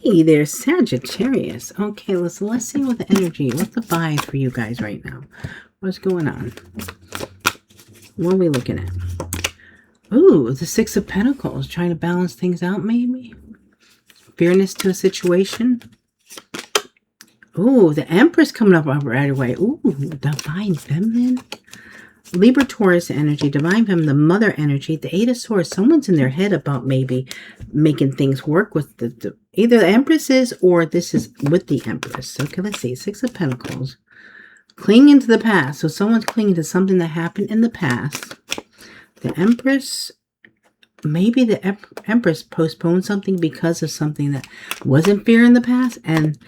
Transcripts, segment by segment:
Hey there, Sagittarius. Okay, let's see what the energy, what's the vibe for you guys right now. What's going on? What are we looking at? Ooh, the Six of Pentacles, trying to balance things out maybe. Fairness to a situation. Ooh, the Empress coming up right away. Ooh, Divine Feminine. Libra, Taurus energy, Divine Feminine, the Mother energy, the Eight of Swords. Someone's in their head about maybe making things work with either the Empress is, or this is with the Empress. Okay, let's see. Six of Pentacles. Clinging to the past. So someone's clinging to something that happened in the past. The Empress, maybe the Empress postponed something because of something that wasn't fair in the past. And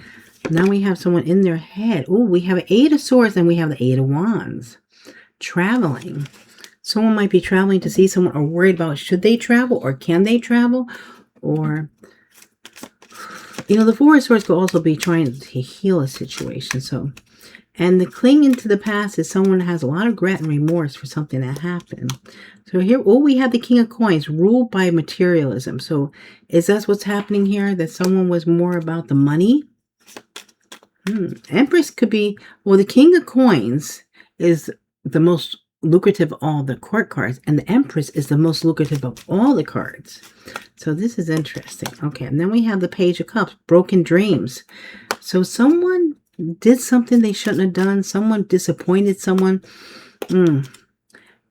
now we have someone in their head. Oh, we have an Eight of Swords and we have the Eight of Wands. Traveling. Someone might be traveling to see someone or worried about should they travel or can they travel, or the Four of Swords could also be trying to heal a situation. So, and the clinging to the past is someone that has a lot of regret and remorse for something that happened. So here, we have the King of Coins, ruled by materialism. So is that what's happening here, that someone was more about the money? Empress could be, well, the King of Coins is the most lucrative of all the court cards, and the Empress is the most lucrative of all the cards. So this is interesting. Okay, and then we have the Page of Cups, broken dreams. So someone did something they shouldn't have done. Someone disappointed someone. And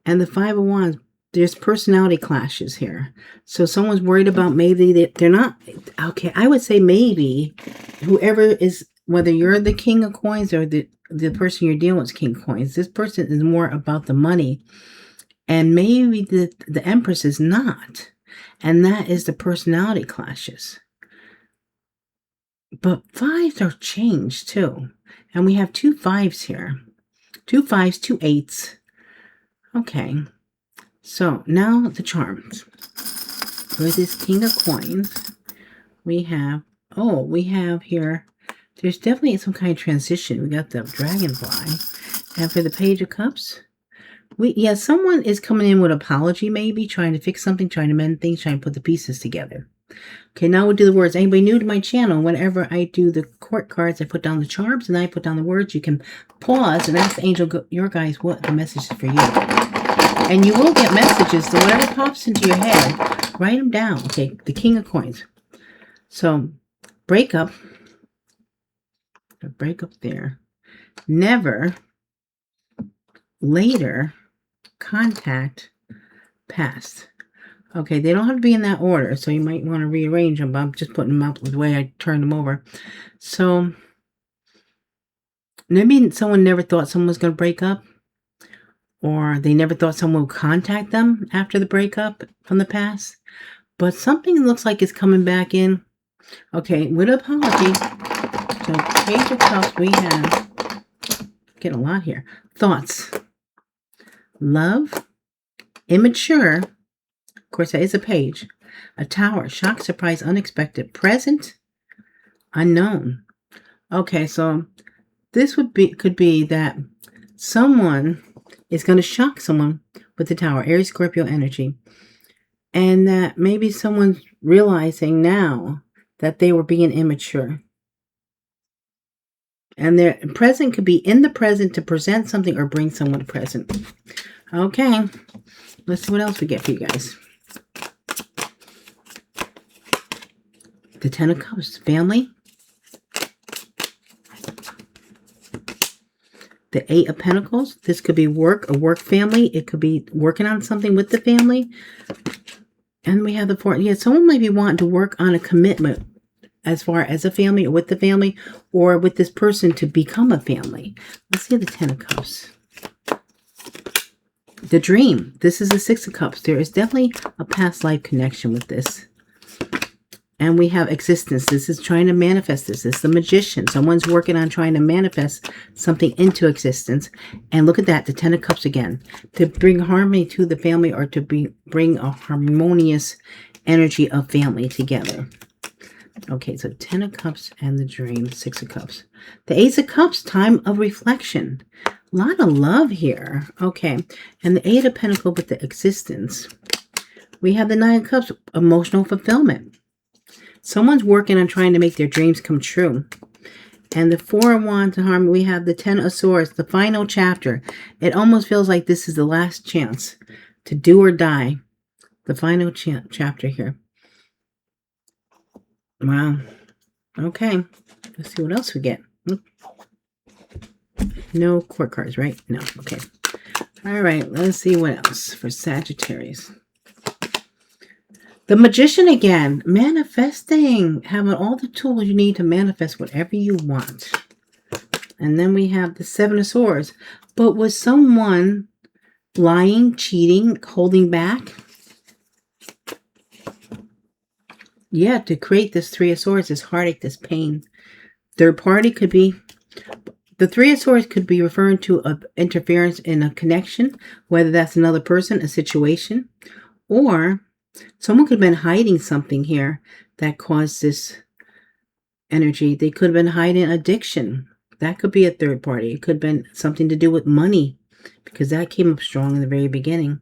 the Five of Wands, there's personality clashes here. So someone's worried about maybe they're not, okay, I would say maybe whoever is, whether you're the King of Coins or the person you're dealing with is King of Coins, this person is more about the money. And maybe the Empress is not. And that is the personality clashes. But fives are changed too. And we have two fives here. Two fives, two eights. Okay. So now the charms. With this King of Coins, we have here, there's definitely some kind of transition. We got the Dragonfly. And for the Page of Cups, someone is coming in with apology, maybe trying to fix something, trying to mend things, trying to put the pieces together. Okay, now we'll do the words. Anybody new to my channel, whenever I do the court cards, I put down the charms and I put down the words. You can pause and ask the angel, your guys, what the message is for you. And you will get messages. So whatever pops into your head, write them down. Okay, the King of Coins. So, break up there. Never, later, contact, past. Okay, they don't have to be in that order, so you might want to rearrange them, but I'm just putting them up the way I turned them over. So, maybe someone never thought someone was going to break up, or they never thought someone would contact them after the breakup from the past, but something looks like it's coming back in. Okay, with apology. So, Page of Cups, we have, get a lot here. Thoughts, love, immature. Of course, that is a page. A Tower, shock, surprise, unexpected, present, unknown. Okay, so this could be that someone is going to shock someone with the Tower, Aries, Scorpio energy, and that maybe someone's realizing now that they were being immature. And their present could be in the present to present something or bring someone present. Okay, let's see what else we get for you guys. The Ten of Cups, family. The Eight of Pentacles. This could be work, a work family. It could be working on something with the family. And we have the Four. Yeah, someone might be wanting to work on a commitment as far as a family or with the family or with this person to become a family. Let's see the Ten of Cups. The Dream. This is the Six of Cups. There is definitely a past life connection with this. And we have existence. This is trying to manifest this. It's the Magician. Someone's working on trying to manifest something into existence. And look at that, the Ten of Cups again. To bring harmony to the family or to bring a harmonious energy of family together. Okay, so Ten of Cups and the Dream, Six of Cups. The Ace of Cups, time of reflection. A lot of love here. Okay, and the Eight of Pentacles with the existence. We have the Nine of Cups, emotional fulfillment. Someone's working on trying to make their dreams come true. And the Four of Wands and Harmony, we have the Ten of Swords, the final chapter. It almost feels like this is the last chance to do or die. The final chapter here. Wow. Okay. Let's see what else we get. No court cards, right? No. Okay. All right. Let's see what else for Sagittarius. The Magician again. Manifesting. Having all the tools you need to manifest whatever you want. And then we have the Seven of Swords. But was someone lying, cheating, holding back? Yeah, to create this Three of Swords, this heartache, this pain. Third party could be... The Three of Swords could be referring to an interference in a connection, whether that's another person, a situation, or someone could have been hiding something here that caused this energy. They could have been hiding addiction. That could be a third party. It could have been something to do with money, because that came up strong in the very beginning.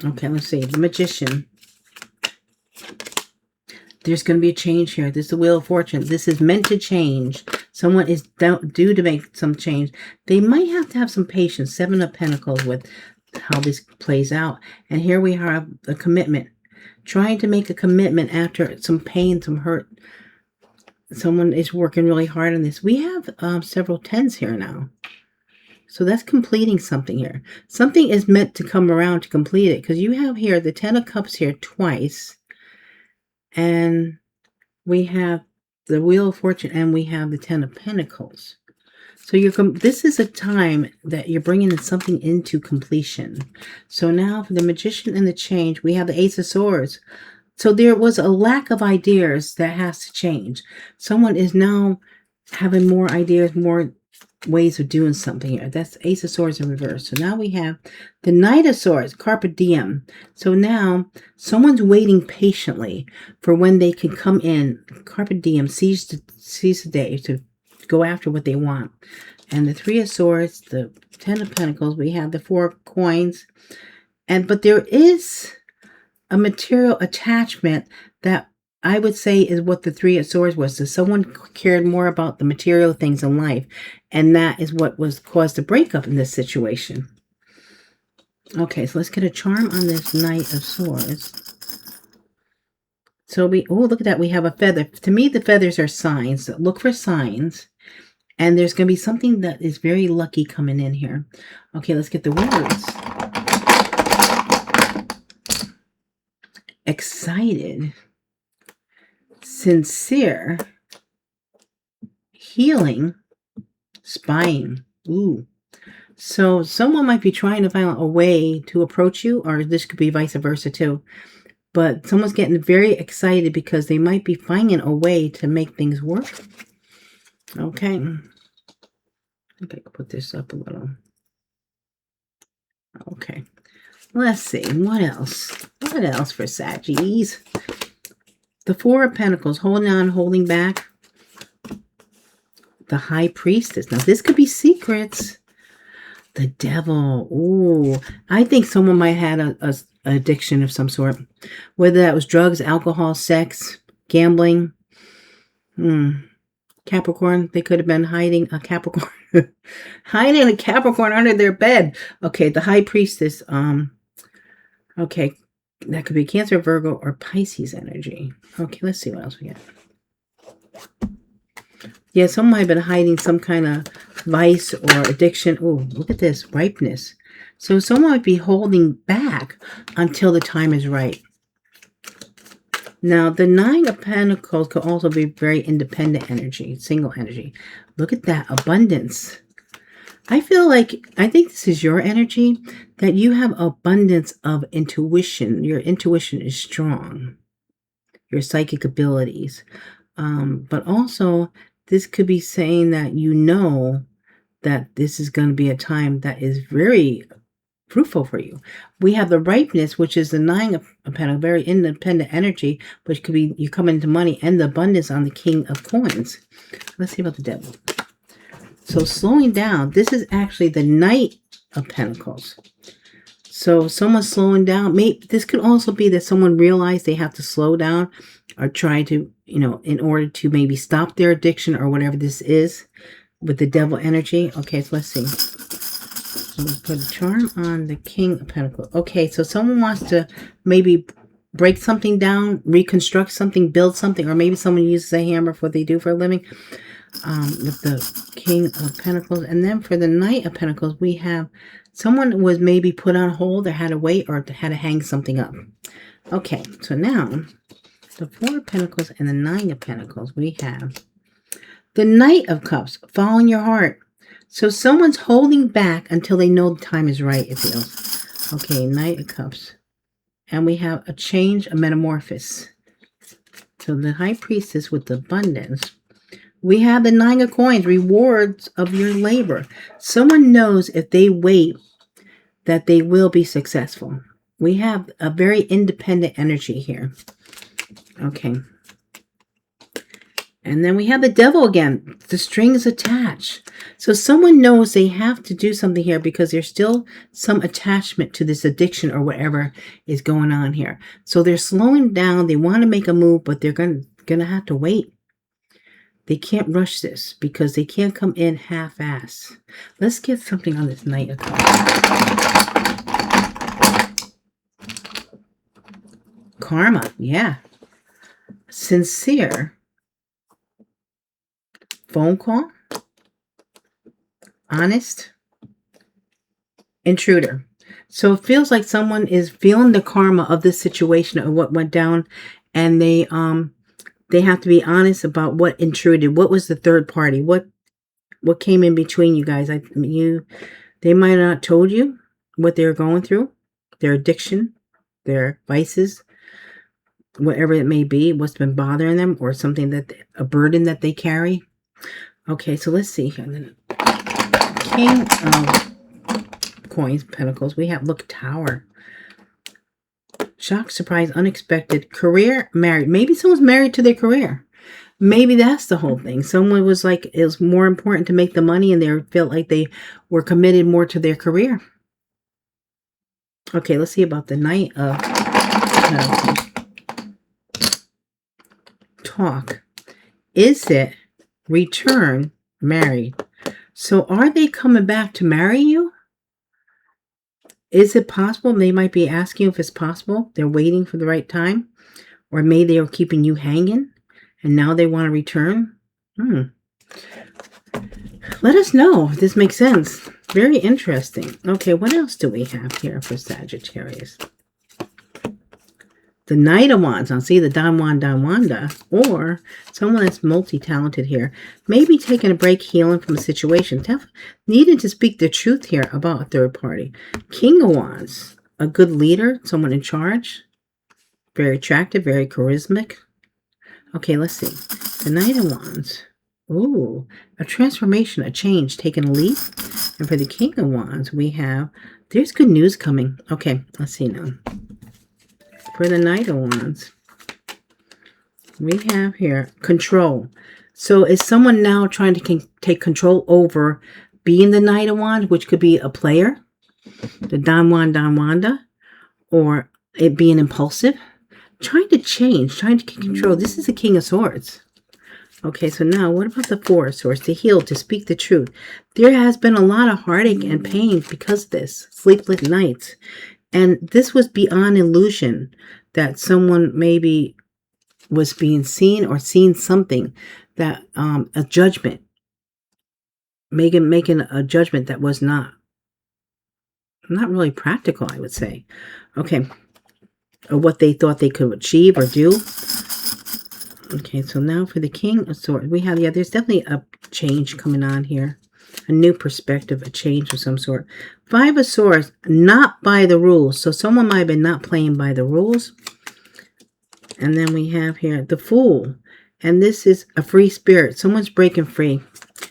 Okay, let's see. The Magician. There's going to be a change here. This is the Wheel of Fortune. This is meant to change. Someone is due to make some change. They might have to have some patience. Seven of Pentacles with how this plays out. And here we have a commitment. Trying to make a commitment after some pain, some hurt. Someone is working really hard on this. We have several tens here now. So that's completing something here. Something is meant to come around to complete it. Because you have here the Ten of Cups here twice. And we have the Wheel of Fortune and we have the Ten of Pentacles. So this is a time that you're bringing something into completion. So now for the Magician and the Change, we have the Ace of Swords. So there was a lack of ideas that has to change. Someone is now having more ideas, more ways of doing something here. That's Ace of Swords in reverse. So now we have the Knight of Swords, Carpe Diem. So now someone's waiting patiently for when they can come in. Carpe Diem, seize the day to go after what they want. And the Three of Swords, the Ten of Pentacles, we have the Four of Coins. But there is a material attachment that I would say is what the Three of Swords was. So someone cared more about the material things in life. And that is what was caused the breakup in this situation. Okay, so let's get a charm on this Knight of Swords. So look at that. We have a feather. To me, the feathers are signs. So look for signs. And there's going to be something that is very lucky coming in here. Okay, let's get the words. Excited. Sincere. Healing. Spying. Ooh. So someone might be trying to find a way to approach you, or this could be vice versa too. But someone's getting very excited because they might be finding a way to make things work. Okay. I think I could put this up a little. Okay. Let's see. What else? What else for Saggies? The Four of Pentacles. Holding on, holding back. The High Priestess. Now, this could be secrets. The Devil. Ooh. I think someone might have had an addiction of some sort. Whether that was drugs, alcohol, sex, gambling. Capricorn. They could have been hiding a Capricorn. Hiding a Capricorn under their bed. Okay, the High Priestess. Okay. That could be Cancer, Virgo, or Pisces energy. Okay, let's see what else we get. Yeah, someone might have been hiding some kind of vice or addiction. Oh, look at this. Ripeness. So someone might be holding back until the time is right. Now, the Nine of Pentacles could also be very independent energy, single energy. Look at that. Abundance. I think this is your energy, that you have abundance of intuition. Your intuition is strong. Your psychic abilities. But also, this could be saying that you know that this is going to be a time that is very fruitful for you. We have the ripeness, which is the Nine of Pentacles, very independent energy, which could be you come into money, and the abundance on the King of Coins. Let's see about the Devil. So slowing down, this is actually the Knight of Pentacles. So someone's slowing down. Maybe this could also be that someone realized they have to slow down or try to, you know, in order to maybe stop their addiction or whatever this is with the devil energy. Okay, so let's see. So we put a charm on the King of Pentacles. Okay, so someone wants to maybe break something down, reconstruct something, build something, or maybe someone uses a hammer for what they do for a living. With the King of Pentacles. And then for the Knight of Pentacles, we have someone was maybe put on hold or had to wait or had to hang something up. Okay, so now the Four of Pentacles and the Nine of Pentacles, we have the Knight of Cups, following your heart. So someone's holding back until they know the time is right, it feels. Okay, Knight of Cups. And we have a change, a metamorphosis. So the High Priestess with the abundance. We have the Nine of Coins, rewards of your labor. Someone knows if they wait that they will be successful. We have a very independent energy here. Okay. And then we have the Devil again. The strings attached. So someone knows they have to do something here because there's still some attachment to this addiction or whatever is going on here. So they're slowing down. They want to make a move, but they're going to have to wait. They can't rush this because they can't come in half-ass. Let's get something on this Knight of Cups. Karma, yeah. Sincere. Phone call. Honest. Intruder. So it feels like someone is feeling the karma of this situation of what went down, and they have to be honest about what intruded. What was the third party? What came in between you guys? They might not have told you what they're going through, their addiction, their vices, whatever it may be, what's been bothering them, or something a burden that they carry. Okay, so let's see. And then King of Coins, Pentacles. We have Tower. Shock, surprise, unexpected. Career, married. Maybe someone's married to their career. Maybe that's the whole thing. Someone was like, it was more important to make the money and they felt like they were committed more to their career. Okay, let's see about the Knight of Talk. Is it return married? So are they coming back to marry you? Is it possible? They might be asking if it's possible. They're waiting for the right time. Or maybe they were keeping you hanging and now they want to return. Let us know if this makes sense. Very interesting. Okay, what else do we have here for Sagittarius? The Knight of Wands. I'll see the Don Wanda. Or someone that's multi-talented here. Maybe taking a break, healing from a situation. Needing to speak the truth here about a third party. King of Wands. A good leader. Someone in charge. Very attractive. Very charismatic. Okay, let's see. The Knight of Wands. Ooh, a transformation, a change, taking a leap. And for the King of Wands, we have, there's good news coming. Okay, let's see now. For the Knight of Wands, we have here control. So is someone now trying to take control over being the Knight of Wands, which could be a player, the Don Wanda, or it being impulsive, trying to change, trying to get control. This is the King of Swords. Okay, so now what about the Four of Swords? To heal, to speak the truth. There has been a lot of heartache and pain because of this. Sleepless nights. And this was beyond illusion that someone maybe was being seen or seen something that a judgment, making a judgment that was not really practical, I would say. Okay, or what they thought they could achieve or do. Okay, so now for the King of Swords, we have, there's definitely a change coming on here. A new perspective, a change of some sort. Five of Swords, not by the rules. So someone might have been not playing by the rules. And then we have here the Fool. And this is a free spirit. Someone's breaking free.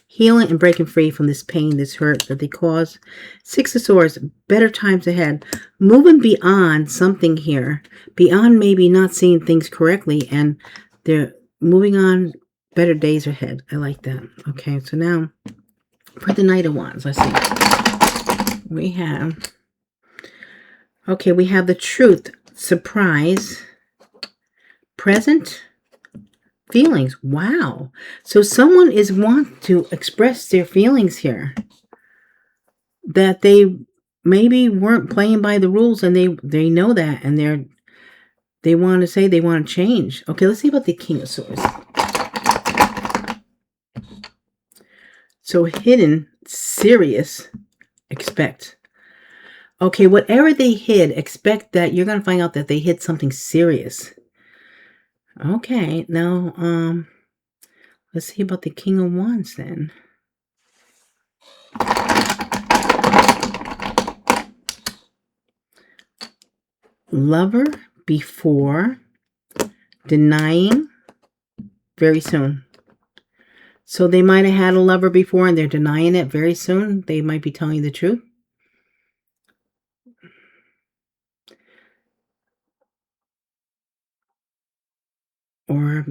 Healing and breaking free from this pain, this hurt that they caused. Six of Swords, better times ahead. Moving beyond something here. Beyond maybe not seeing things correctly. And they're moving on, better days ahead. I like that. Okay, so now for the Knight of Wands, let's see. We have Okay, we have the truth, surprise, present, feelings. Wow. So someone is want to express their feelings here. That they maybe weren't playing by the rules, and they know that, and they want to say they want to change. Okay, let's see about the King of Swords. So hidden, serious, expect. Okay, whatever they hid, expect that you're going to find out that they hid something serious. Okay, now, let's see about the King of Wands then. Lover, before, denying, very soon. So they might have had a lover before and they're denying it very soon. They might be telling you the truth. Or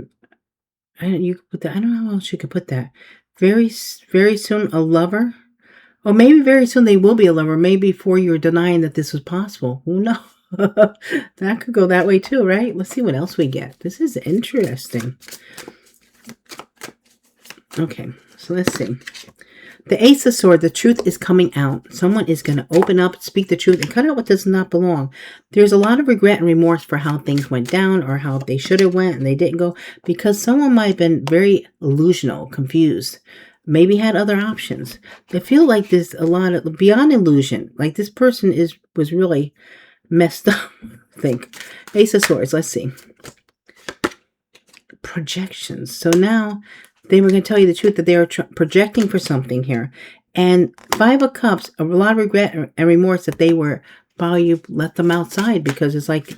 you could put that. I don't know how else you could put that. Very, very soon a lover. Or maybe very soon they will be a lover. Maybe before you're denying that this was possible. Who knows? That could go that way too, right? Let's see what else we get. This is interesting. Okay, so let's see. The Ace of Swords, the truth is coming out. Someone is going to open up, speak the truth, and cut out what does not belong. There's a lot of regret and remorse for how things went down or how they should have went and they didn't go, because someone might have been very illusional, confused, maybe had other options. They feel like there's a lot of beyond illusion. Like this person was really messed up, I think. Ace of Swords, let's see. Projections. So now they were going to tell you the truth that they are projecting for something here. And Five of Cups, a lot of regret and remorse that they were, while you let them outside, because it's like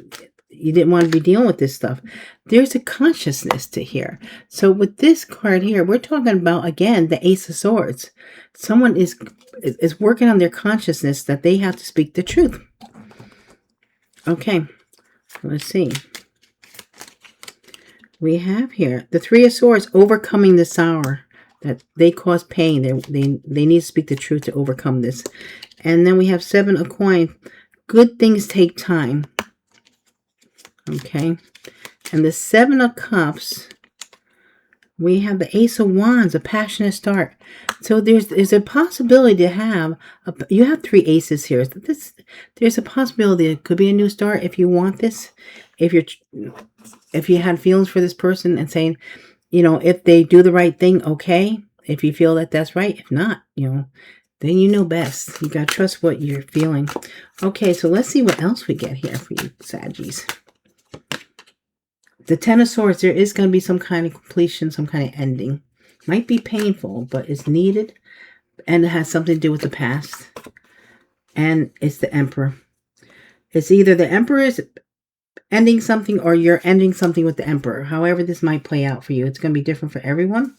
you didn't want to be dealing with this stuff. There's a consciousness to here. So with this card here, we're talking about, again, the Ace of Swords. Someone is working on their consciousness that they have to speak the truth. Okay, let's see. We have here the Three of Swords, overcoming the sour, that they cause pain. They need to speak the truth to overcome this. And then we have Seven of Coins. Good things take time. Okay. And the Seven of Cups, we have the Ace of Wands, a passionate start. So there's a possibility to have, you have three aces here. There's a possibility it could be a new start if you want this. If you had feelings for this person and saying, you know, if they do the right thing, okay. If you feel that that's right. If not, you know, then you know best. You got to trust what you're feeling. Okay, so let's see what else we get here for you, Saggies. The Ten of Swords, there is going to be some kind of completion, some kind of ending. Might be painful, but it's needed. And it has something to do with the past. And it's the Emperor. It's either the Emperor is ending something or you're ending something with the Emperor. However this might play out for you. It's going to be different for everyone.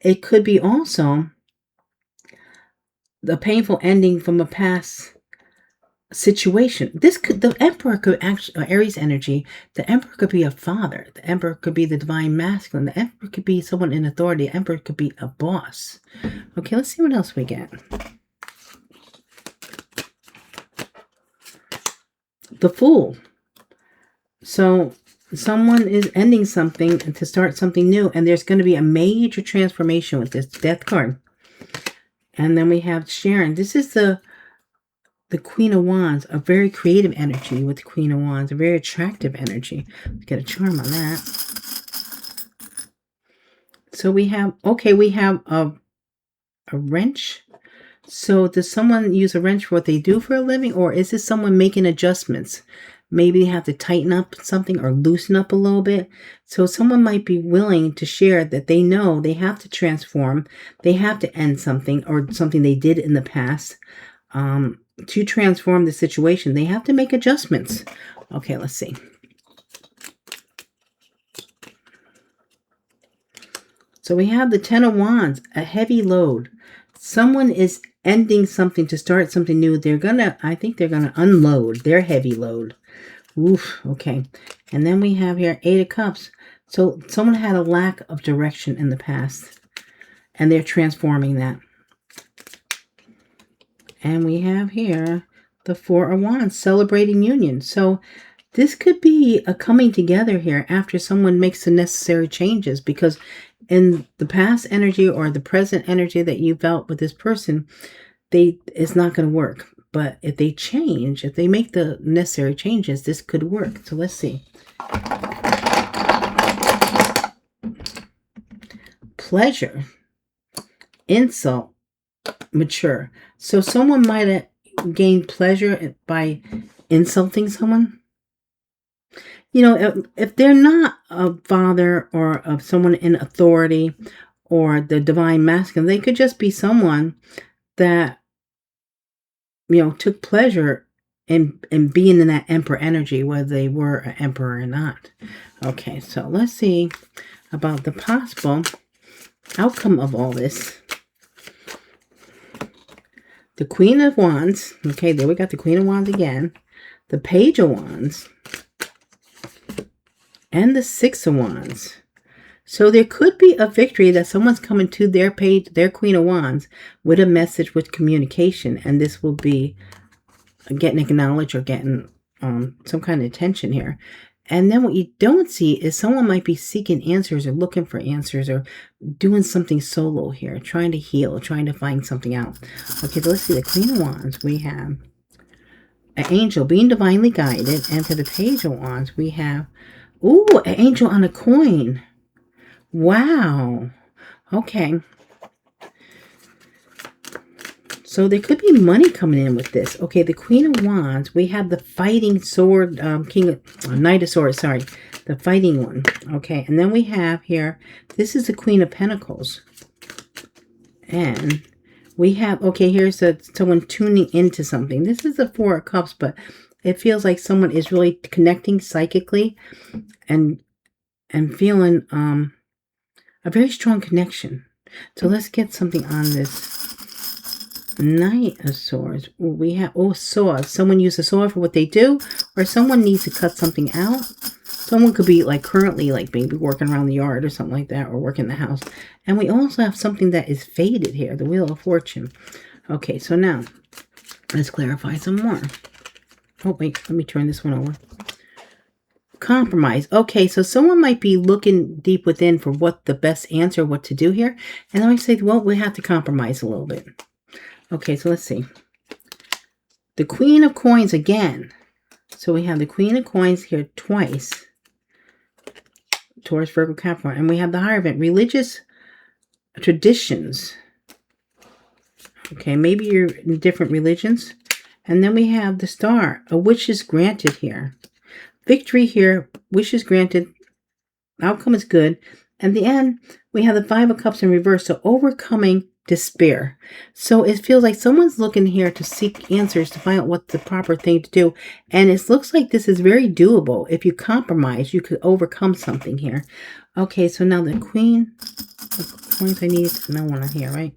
It could be also the painful ending from a past situation. The Emperor could actually, Aries energy, the Emperor could be a father. The Emperor could be the divine masculine. The Emperor could be someone in authority. The Emperor could be a boss. Okay, let's see what else we get. The Fool. So someone is ending something to start something new, and there's going to be a major transformation with this Death card. And then we have Sharon. This is the Queen of Wands, a very creative energy with the Queen of Wands, a very attractive energy. Let's get a charm on that. So we have, okay, we have a wrench. So does someone use a wrench for what they do for a living, or is this someone making adjustments? Maybe they have to tighten up something or loosen up a little bit. So someone might be willing to share that they know they have to transform. They have to end something or something they did in the past. To transform the situation, they have to make adjustments. Okay, let's see. So we have the Ten of Wands, a heavy load. Someone is ending something to start something new. I think they're gonna unload their heavy load. Oof, okay. And then we have here Eight of Cups. So someone had a lack of direction in the past, and they're transforming that. And we have here the Four of Wands, celebrating union. So this could be a coming together here after someone makes the necessary changes, because in the past energy or the present energy that you felt with this person, it's not going to work. But if they change, if they make the necessary changes, this could work. So let's see. Pleasure, insult, mature. So someone might have gained pleasure by insulting someone. You know, if they're not a father or of someone in authority or the divine masculine, they could just be someone that, you know, took pleasure in being in that emperor energy, whether they were an emperor or not. Okay, so let's see about the possible outcome of all this. The Queen of Wands. Okay, there we got the Queen of Wands again. The Page of Wands. And the Six of Wands. So there could be a victory that someone's coming to their page, their Queen of Wands, with a message with communication. And this will be getting acknowledged or getting some kind of attention here. And then what you don't see is someone might be seeking answers or looking for answers or doing something solo here, trying to heal, trying to find something out. Okay, so let's see the Queen of Wands. We have an angel being divinely guided. And for the Page of Wands, we have, ooh, an angel on a coin. Wow. Okay. So there could be money coming in with this. Okay, the Queen of Wands. We have the fighting sword, Knight of Swords, sorry. The fighting one. Okay, and then we have here, this is the Queen of Pentacles. And we have, okay, here's someone tuning into something. This is the Four of Cups, but it feels like someone is really connecting psychically and feeling a very strong connection. So let's get something on this Knight of Swords. We have, oh, swords. Someone used a sword for what they do, or someone needs to cut something out. Someone could be like currently like maybe working around the yard or something like that, or working in the house. And we also have something that is faded here, the Wheel of Fortune. Okay, so now let's clarify some more. Oh, wait, let me turn this one over. Compromise. Okay, so someone might be looking deep within for what the best answer, what to do here. And then I say, well, we have to compromise a little bit. Okay, so let's see. The Queen of Coins again. So we have the Queen of Coins here twice. Taurus, Virgo, Capricorn. And we have the Hierophant. Religious traditions. Okay, maybe you're in different religions. And then we have the Star. A wish is granted here. Victory here. Wish is granted. Outcome is good. And the end, we have the Five of Cups in reverse. So overcoming despair. So it feels like someone's looking here to seek answers, to find out what the proper thing to do. And it looks like this is very doable. If you compromise, you could overcome something here. Okay, so now the Queen of Coins, I need to know one here, right?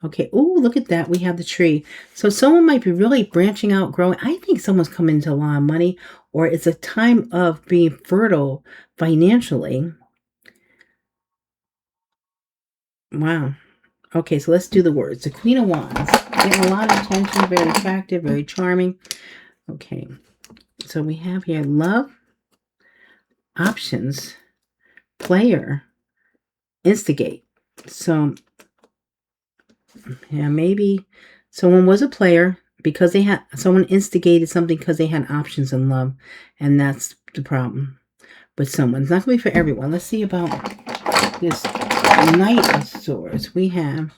Okay, oh, look at that. We have the tree. So someone might be really branching out, growing. I think someone's coming into a lot of money, or it's a time of being fertile financially. Wow. Okay, so let's do the words. The Queen of Wands. Getting a lot of attention, very attractive, very charming. Okay, so we have here love, options, player, instigate. So, yeah, maybe someone was a player because they had, someone instigated something because they had options in love. And that's the problem with someone. It's not going to be for everyone. Let's see about this Knight of Swords. We have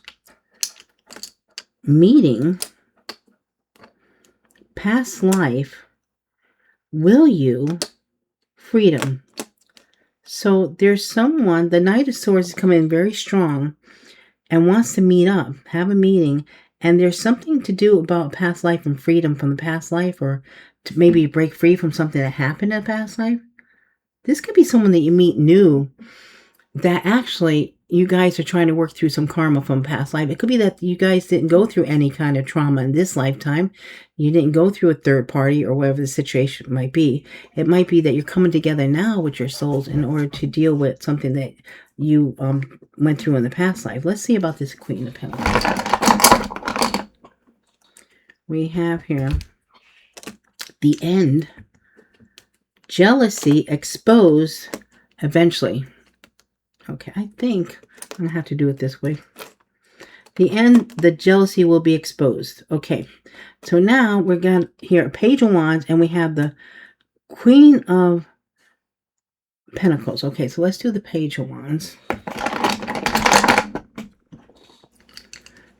meeting, past life, will you, freedom. So there's someone, the Knight of Swords is coming in very strong and wants to meet up, have a meeting, and there's something to do about past life and freedom from the past life, or to maybe break free from something that happened in a past life. This could be someone that you meet new that actually you guys are trying to work through some karma from past life. It could be that you guys didn't go through any kind of trauma in this lifetime. You didn't go through a third party or whatever the situation might be. It might be that you're coming together now with your souls in order to deal with something that you went through in the past life. Let's see about this Queen of Pentacles. We have here The end. Jealousy exposed eventually. Okay, I think I'm going to have to do it this way. The end, the jealousy will be exposed. Okay, so now we're going to here a Page of Wands, and we have the Queen of Pentacles. Okay, so let's do the Page of Wands.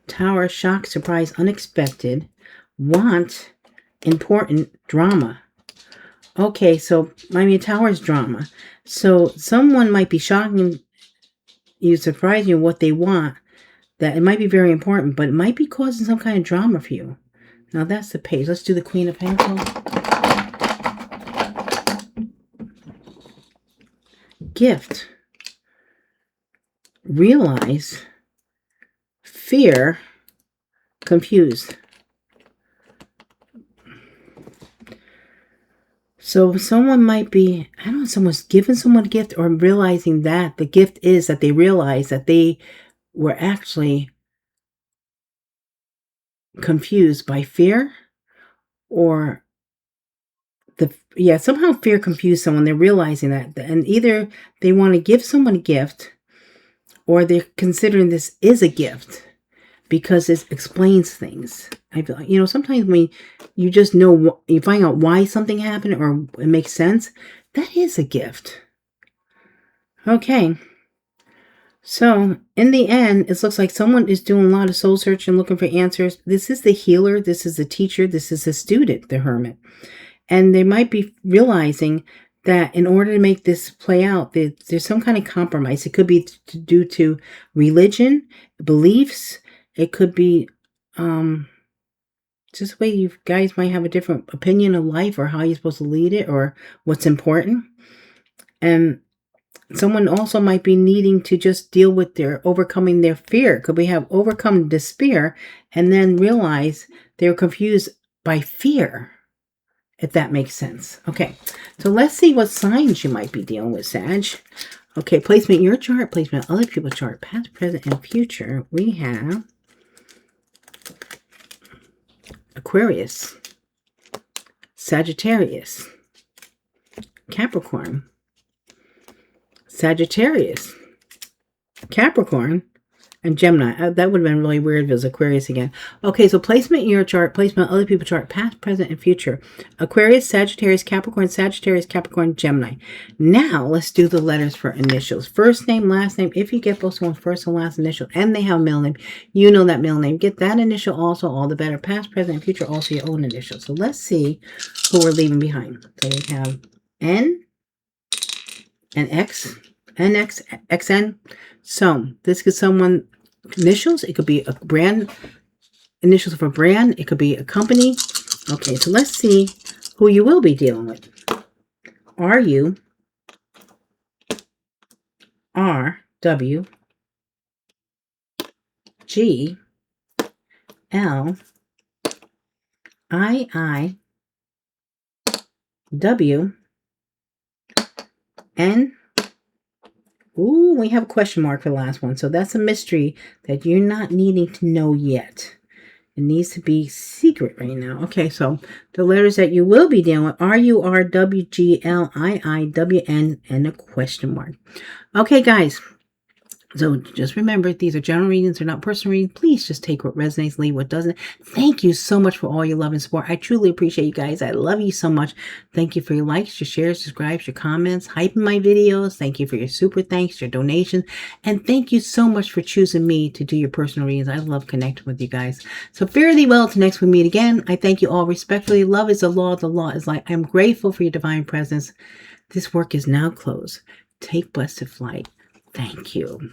Tower, shock, surprise, unexpected, want, important, drama. Okay, so I mean, Tower is drama. So someone might be shocking you, surprising you what they want. That it might be very important, but it might be causing some kind of drama for you. Now that's the Page. Let's do the Queen of Pentacles. Gift. Realize. Fear. Confused. So someone might be, I don't know, someone's giving someone a gift, or realizing that the gift is that they realize that they were actually confused by fear, or somehow fear confused someone. They're realizing that, and either they want to give someone a gift, or they're considering this is a gift because it explains things. I feel like, sometimes when you just know, you find out why something happened, or it makes sense, that is a gift. Okay. So, in the end, it looks like someone is doing a lot of soul searching, looking for answers. This is the healer. This is the teacher. This is the student, the hermit. And they might be realizing that in order to make this play out, there's some kind of compromise. It could be due to religion, beliefs. It could be just the way you guys might have a different opinion of life, or how you're supposed to lead it, or what's important. And someone also might be needing to just deal with overcoming their fear. Could we have overcome despair and then realize they're confused by fear, if that makes sense. Okay, so let's see what signs you might be dealing with, Sag. Okay, placement in your chart, placement in other people's chart, past, present, and future. We have Aquarius, Sagittarius, Capricorn, Sagittarius, Capricorn, and Gemini. That would have been really weird if it was Aquarius again. Okay, so placement in your chart, placement in other people's chart, past, present, and future. Aquarius, Sagittarius, Capricorn, Sagittarius, Capricorn, Gemini. Now, let's do the letters for initials. First name, last name. If you get both someone's first and last initial, and they have a middle name, you know that middle name. Get that initial also, all the better. Past, present, and future, also your own initial. So let's see who we're leaving behind. So we have N and X. NX, XN. So this could someone initials. It could be a brand, initials for a brand. It could be a company. Okay, so let's see who you will be dealing with. Are you R W G L I W N. Ooh, we have a question mark for the last one. So that's a mystery that you're not needing to know yet. It needs to be secret right now. Okay, so the letters that you will be dealing with are URWGLIIWN and a question mark. Okay, guys. So just remember, these are general readings. They're not personal readings. Please just take what resonates, leave what doesn't. Thank you so much for all your love and support. I truly appreciate you guys. I love you so much. Thank you for your likes, your shares, subscribes, your comments, hyping my videos. Thank you for your super thanks, your donations. And thank you so much for choosing me to do your personal readings. I love connecting with you guys. So fare thee well till next we meet again. I thank you all respectfully. Love is the law. The law is light. I'm grateful for your divine presence. This work is now closed. Take blessed flight. Thank you.